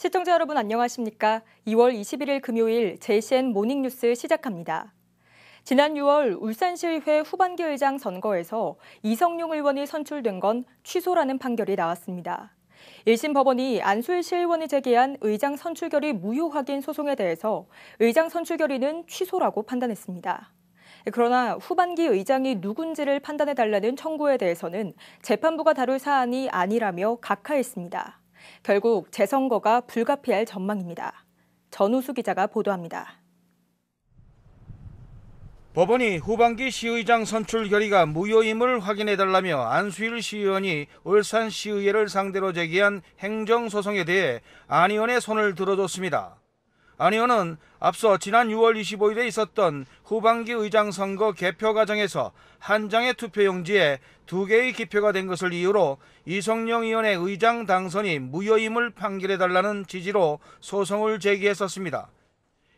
시청자 여러분 안녕하십니까? 2월 21일 금요일 JCN 모닝뉴스 시작합니다. 지난 6월 울산시의회 후반기 의장 선거에서 이성용 의원이 선출된 건 취소라는 판결이 나왔습니다. 1심 법원이 안수일 시의원이 제기한 의장 선출 결의 무효 확인 소송에 대해서 의장 선출 결의는 취소라고 판단했습니다. 그러나 후반기 의장이 누군지를 판단해달라는 청구에 대해서는 재판부가 다룰 사안이 아니라며 각하했습니다. 결국 재선거가 불가피할 전망입니다. 전우수 기자가 보도합니다. 법원이 후반기 시의장 선출 결의가 무효임을 확인해달라며 안수일 시의원이 울산시의회를 상대로 제기한 행정소송에 대해 안 의원의 손을 들어줬습니다. 안 의원은 앞서 지난 6월 25일에 있었던 후반기 의장 선거 개표 과정에서 한 장의 투표용지에 2개의 기표가 된 것을 이유로 이성용 의원의 의장 당선이 무효임을 판결해달라는 취지로 소송을 제기했었습니다.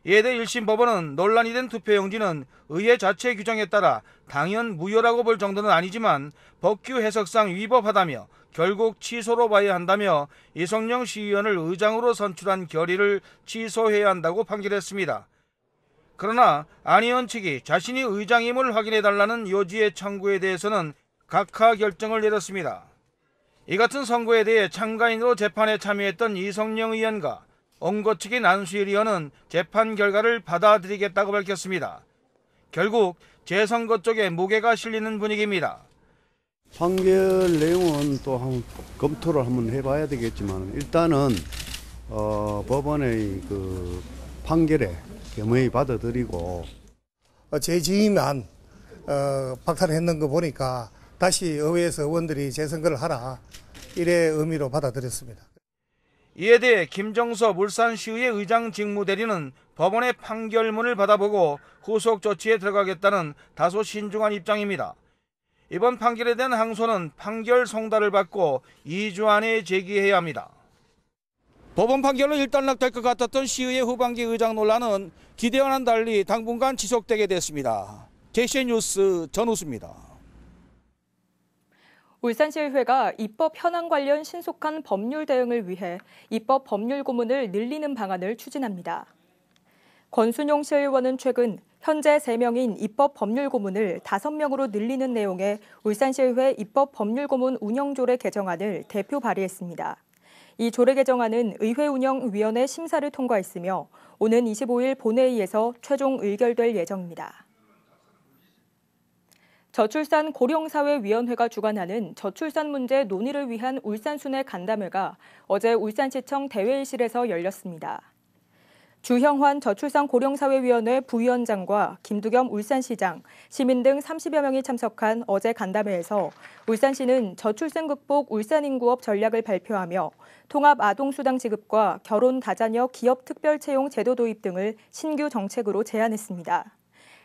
이에 대해 1심 법원은 논란이 된 투표용지는 의회 자체 규정에 따라 당연 무효라고 볼 정도는 아니지만 법규 해석상 위법하다며 결국 취소로 봐야 한다며 이성용 시의원을 의장으로 선출한 결의를 취소해야 한다고 판결했습니다. 그러나 안 의원 측이 자신이 의장임을 확인해달라는 요지의 청구에 대해서는 각하 결정을 내렸습니다. 이 같은 선고에 대해 참가인으로 재판에 참여했던 이성용 의원과 원고 측인 안수일 의원은 재판 결과를 받아들이겠다고 밝혔습니다. 결국 재선거 쪽에 무게가 실리는 분위기입니다. 판결 내용은 또 한번 검토를 한번 해봐야 되겠지만 일단은 법원의 그 판결에 겸허히 받아들이고 재지휘만 박탈했는 거 보니까 다시 의회에서 의원들이 재선거를 하라 이래 의미로 받아들였습니다. 이에 대해 김정섭 울산시의회 의장 직무대리는 법원의 판결문을 받아보고 후속 조치에 들어가겠다는 다소 신중한 입장입니다. 이번 판결에 대한 항소는 판결 송달을 받고 2주 안에 제기해야 합니다. 법원 판결로 일단락될 것 같았던 시의회 후반기 의장 논란은 기대와는 달리 당분간 지속되게 됐습니다. JCN 뉴스 전우수입니다. 울산시의회가 입법 현안 관련 신속한 법률 대응을 위해 입법 법률 고문을 늘리는 방안을 추진합니다. 권순용 시의원은 최근 현재 3명인 입법 법률 고문을 5명으로 늘리는 내용의 울산시의회 입법 법률 고문 운영조례 개정안을 대표 발의했습니다. 이 조례 개정안은 의회운영위원회 심사를 통과했으며 오는 25일 본회의에서 최종 의결될 예정입니다. 저출산 고령사회위원회가 주관하는 저출산 문제 논의를 위한 울산순회 간담회가 어제 울산시청 대회의실에서 열렸습니다. 주형환 저출산 고령사회위원회 부위원장과 김두겸 울산시장, 시민 등 30여 명이 참석한 어제 간담회에서 울산시는 저출생 극복 울산인구업 전략을 발표하며 통합 아동수당 지급과 결혼 다자녀 기업 특별채용 제도 도입 등을 신규 정책으로 제안했습니다.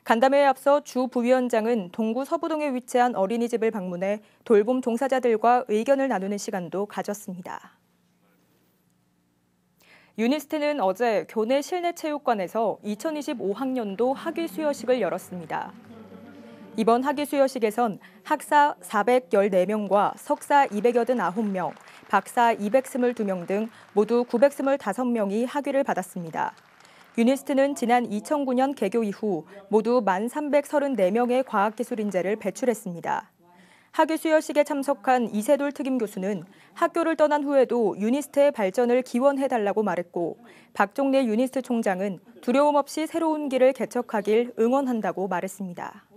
간담회에 앞서 주 부위원장은 동구 서부동에 위치한 어린이집을 방문해 돌봄 종사자들과 의견을 나누는 시간도 가졌습니다. 유니스트는 어제 교내 실내체육관에서 2025학년도 학위 수여식을 열었습니다. 이번 학위 수여식에선 학사 414명과 석사 289명, 박사 222명 등 모두 925명이 학위를 받았습니다. 유니스트는 지난 2009년 개교 이후 모두 1,334명의 과학기술인재를 배출했습니다. 학위 수여식에 참석한 이세돌 특임 교수는 학교를 떠난 후에도 유니스트의 발전을 기원해달라고 말했고 박종래 유니스트 총장은 두려움 없이 새로운 길을 개척하길 응원한다고 말했습니다.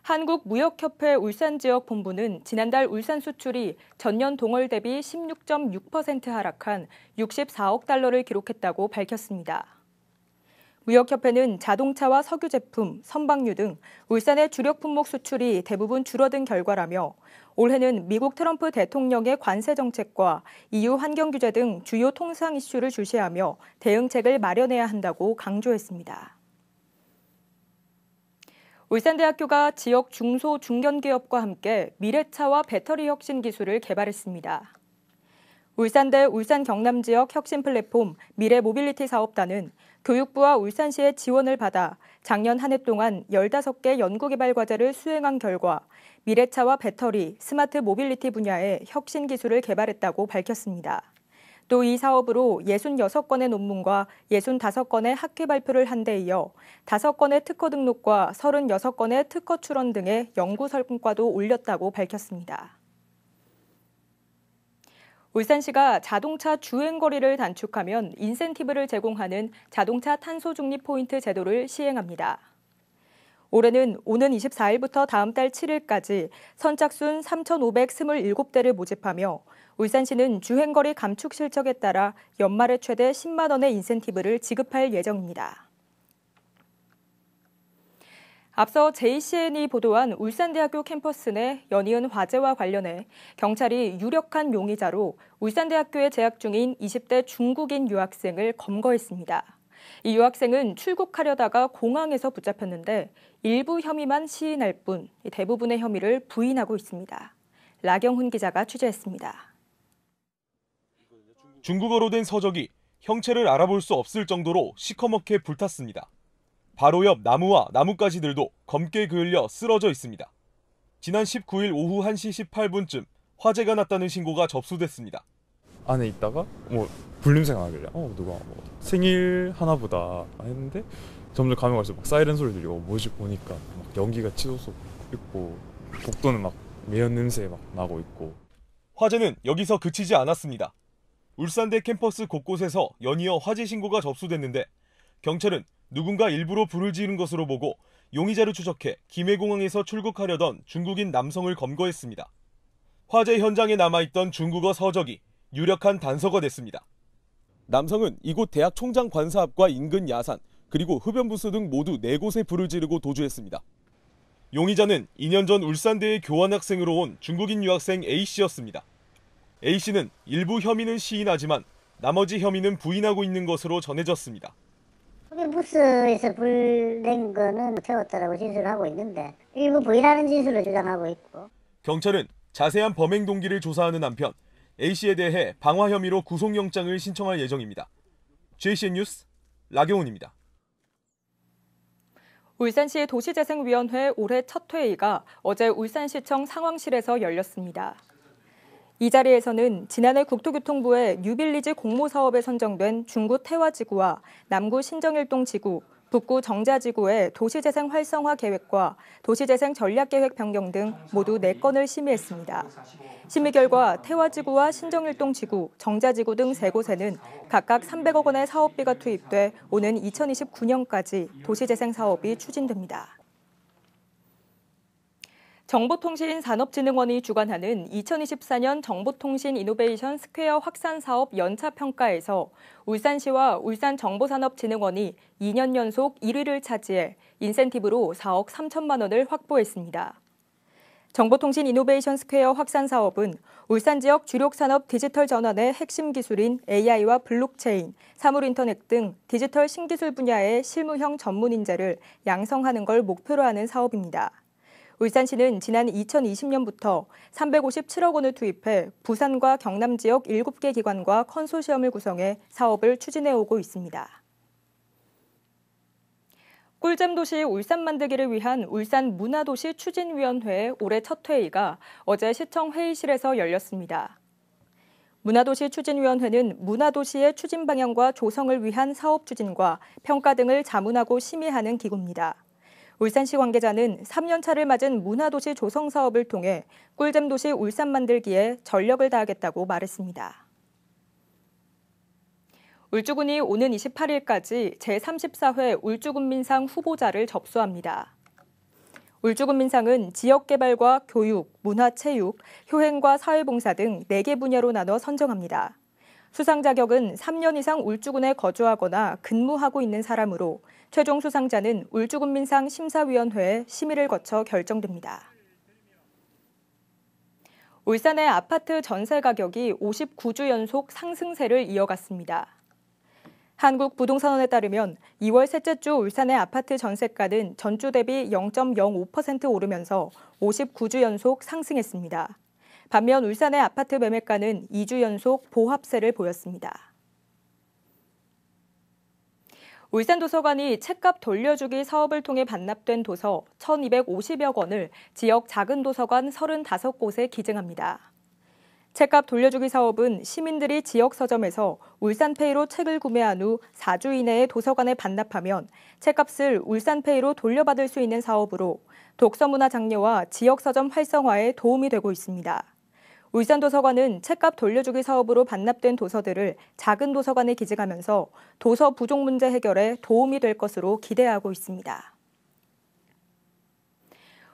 한국무역협회 울산지역본부는 지난달 울산 수출이 전년 동월 대비 16.6% 하락한 64억 달러를 기록했다고 밝혔습니다. 무역협회는 자동차와 석유 제품, 선박류 등 울산의 주력 품목 수출이 대부분 줄어든 결과라며 올해는 미국 트럼프 대통령의 관세 정책과 EU 환경 규제 등 주요 통상 이슈를 주시하며 대응책을 마련해야 한다고 강조했습니다. 울산대학교가 지역 중소 중견기업과 함께 미래차와 배터리 혁신 기술을 개발했습니다. 울산대 울산경남지역 혁신 플랫폼 미래모빌리티 사업단은 교육부와 울산시의 지원을 받아 작년 한 해 동안 15개 연구개발 과제를 수행한 결과 미래차와 배터리, 스마트 모빌리티 분야의 혁신 기술을 개발했다고 밝혔습니다. 또 이 사업으로 66건의 논문과 65건의 학회 발표를 한 데 이어 5건의 특허 등록과 36건의 특허 출원 등의 연구 성과도 올렸다고 밝혔습니다. 울산시가 자동차 주행거리를 단축하면 인센티브를 제공하는 자동차 탄소 중립 포인트 제도를 시행합니다. 올해는 오는 24일부터 다음 달 7일까지 선착순 3,527대를 모집하며 울산시는 주행거리 감축 실적에 따라 연말에 최대 10만 원의 인센티브를 지급할 예정입니다. 앞서 JCN이 보도한 울산대학교 캠퍼스 내 연이은 화재와 관련해 경찰이 유력한 용의자로 울산대학교에 재학 중인 20대 중국인 유학생을 검거했습니다. 이 유학생은 출국하려다가 공항에서 붙잡혔는데 일부 혐의만 시인할 뿐 대부분의 혐의를 부인하고 있습니다. 라경훈 기자가 취재했습니다. 중국어로 된 서적이 형체를 알아볼 수 없을 정도로 시커멓게 불탔습니다. 바로 옆 나무와 나뭇가지들도 검게 그을려 쓰러져 있습니다. 지난 19일 오후 1시 18분쯤 화재가 났다는 신고가 접수됐습니다. 안에 있다가 불냄새가 나길래 누가 생일 하나보다 했는데 점점 가면 갈수록 막 사이렌 소리 들리고 뭐지 보니까 막 연기가 치솟고 있고 복도는 막 매연 냄새 막 나고 있고. 화재는 여기서 그치지 않았습니다. 울산대 캠퍼스 곳곳에서 연이어 화재 신고가 접수됐는데 경찰은 누군가 일부러 불을 지른 것으로 보고 용의자를 추적해 김해공항에서 출국하려던 중국인 남성을 검거했습니다. 화재 현장에 남아있던 중국어 서적이 유력한 단서가 됐습니다. 남성은 이곳 대학 총장 관사 앞과 인근 야산, 그리고 흡연부스 등 모두 4곳에 불을 지르고 도주했습니다. 용의자는 2년 전 울산대에 교환학생으로 온 중국인 유학생 A씨였습니다. A씨는 일부 혐의는 시인하지만 나머지 혐의는 부인하고 있는 것으로 전해졌습니다. 부스에서 불 낸 거는 태웠다라고 진술을 하고 있는데 일부 부인하는 진술을 주장하고 있고. 경찰은 자세한 범행 동기를 조사하는 한편 A씨에 대해 방화 혐의로 구속영장을 신청할 예정입니다. JCN 뉴스 라경훈입니다. 울산시 도시재생위원회 올해 첫 회의가 어제 울산시청 상황실에서 열렸습니다. 이 자리에서는 지난해 국토교통부의 뉴빌리지 공모사업에 선정된 중구 태화지구와 남구 신정일동지구, 북구 정자지구의 도시재생 활성화 계획과 도시재생 전략계획 변경 등 모두 4건을 심의했습니다. 심의 결과 태화지구와 신정일동지구, 정자지구 등 3곳에는 각각 300억 원의 사업비가 투입돼 오는 2029년까지 도시재생 사업이 추진됩니다. 정보통신산업진흥원이 주관하는 2024년 정보통신 이노베이션 스퀘어 확산 사업 연차 평가에서 울산시와 울산정보산업진흥원이 2년 연속 1위를 차지해 인센티브로 4억 3천만 원을 확보했습니다. 정보통신 이노베이션 스퀘어 확산 사업은 울산 지역 주력 산업 디지털 전환의 핵심 기술인 AI와 블록체인, 사물인터넷 등 디지털 신기술 분야의 실무형 전문 인재를 양성하는 걸 목표로 하는 사업입니다. 울산시는 지난 2020년부터 357억 원을 투입해 부산과 경남 지역 7개 기관과 컨소시엄을 구성해 사업을 추진해오고 있습니다. 꿀잼 도시 울산 만들기를 위한 울산 문화도시 추진위원회의 올해 첫 회의가 어제 시청 회의실에서 열렸습니다. 문화도시 추진위원회는 문화도시의 추진 방향과 조성을 위한 사업 추진과 평가 등을 자문하고 심의하는 기구입니다. 울산시 관계자는 3년차를 맞은 문화도시 조성 사업을 통해 꿀잼 도시 울산 만들기에 전력을 다하겠다고 말했습니다. 울주군이 오는 28일까지 제34회 울주군민상 후보자를 접수합니다. 울주군민상은 지역개발과 교육, 문화체육, 효행과 사회봉사 등 4개 분야로 나눠 선정합니다. 수상 자격은 3년 이상 울주군에 거주하거나 근무하고 있는 사람으로 최종 수상자는 울주군민상 심사위원회에 심의를 거쳐 결정됩니다. 울산의 아파트 전세 가격이 59주 연속 상승세를 이어갔습니다. 한국부동산원에 따르면 2월 셋째 주 울산의 아파트 전세가는 전주 대비 0.05% 오르면서 59주 연속 상승했습니다. 반면 울산의 아파트 매매가는 2주 연속 보합세를 보였습니다. 울산도서관이 책값 돌려주기 사업을 통해 반납된 도서 1,250여 권을 지역 작은 도서관 35곳에 기증합니다. 책값 돌려주기 사업은 시민들이 지역 서점에서 울산페이로 책을 구매한 후 4주 이내에 도서관에 반납하면 책값을 울산페이로 돌려받을 수 있는 사업으로 독서문화 장려와 지역 서점 활성화에 도움이 되고 있습니다. 울산도서관은 책값 돌려주기 사업으로 반납된 도서들을 작은 도서관에 기증하면서 도서 부족 문제 해결에 도움이 될 것으로 기대하고 있습니다.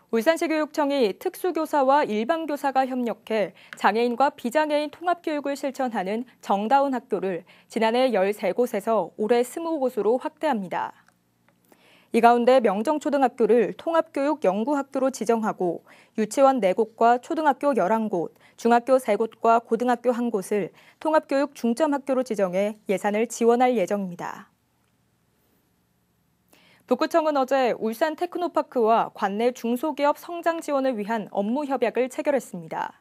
울산시 교육청이 특수교사와 일반교사가 협력해 장애인과 비장애인 통합교육을 실천하는 정다운 학교를 지난해 13곳에서 올해 20곳으로 확대합니다. 이 가운데 명정초등학교를 통합교육 연구학교로 지정하고 유치원 4곳과 초등학교 11곳, 중학교 3곳과 고등학교 1곳을 통합교육 중점학교로 지정해 예산을 지원할 예정입니다. 북구청은 어제 울산 테크노파크와 관내 중소기업 성장 지원을 위한 업무 협약을 체결했습니다.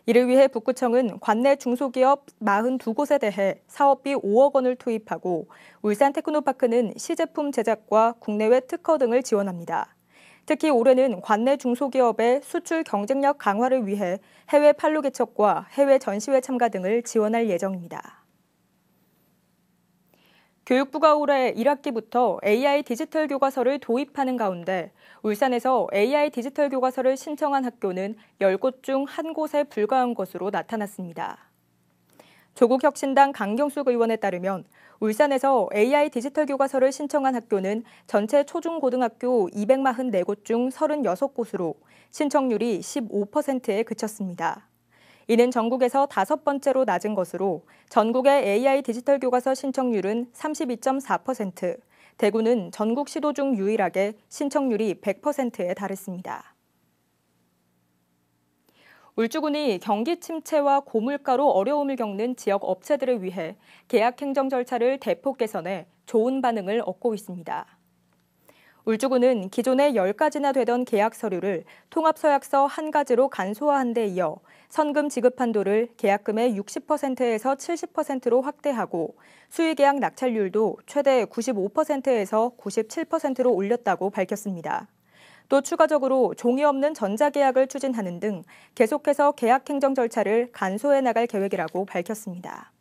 이를 위해 북구청은 관내 중소기업 42곳에 대해 사업비 5억 원을 투입하고 울산 테크노파크는 시제품 제작과 국내외 특허 등을 지원합니다. 특히 올해는 관내 중소기업의 수출 경쟁력 강화를 위해 해외 판로 개척과 해외 전시회 참가 등을 지원할 예정입니다. 교육부가 올해 1학기부터 AI 디지털 교과서를 도입하는 가운데 울산에서 AI 디지털 교과서를 신청한 학교는 10곳 중 1곳에 불과한 것으로 나타났습니다. 조국혁신당 강경숙 의원에 따르면 울산에서 AI 디지털 교과서를 신청한 학교는 전체 초중고등학교 244곳 중 36곳으로 신청률이 15%에 그쳤습니다. 이는 전국에서 5번째로 낮은 것으로 전국의 AI 디지털 교과서 신청률은 32.4%, 대구는 전국 시도 중 유일하게 신청률이 100%에 달했습니다. 울주군이 경기 침체와 고물가로 어려움을 겪는 지역 업체들을 위해 계약 행정 절차를 대폭 개선해 좋은 반응을 얻고 있습니다. 울주군은 기존에 10가지나 되던 계약 서류를 통합서약서 1가지로 간소화한 데 이어 선금 지급 한도를 계약금의 60%에서 70%로 확대하고 수의계약 낙찰률도 최대 95%에서 97%로 올렸다고 밝혔습니다. 또 추가적으로 종이 없는 전자계약을 추진하는 등 계속해서 계약 행정 절차를 간소해 나갈 계획이라고 밝혔습니다.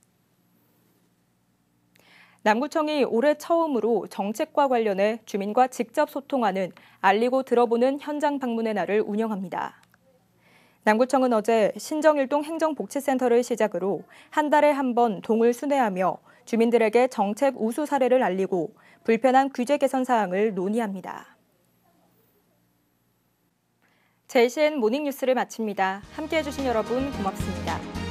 남구청이 올해 처음으로 정책과 관련해 주민과 직접 소통하는 알리고 들어보는 현장 방문의 날을 운영합니다. 남구청은 어제 신정일동 행정복지센터를 시작으로 한 달에 한 번 동을 순회하며 주민들에게 정책 우수 사례를 알리고 불편한 규제 개선 사항을 논의합니다. JCN 모닝뉴스를 마칩니다. 함께해 주신 여러분 고맙습니다.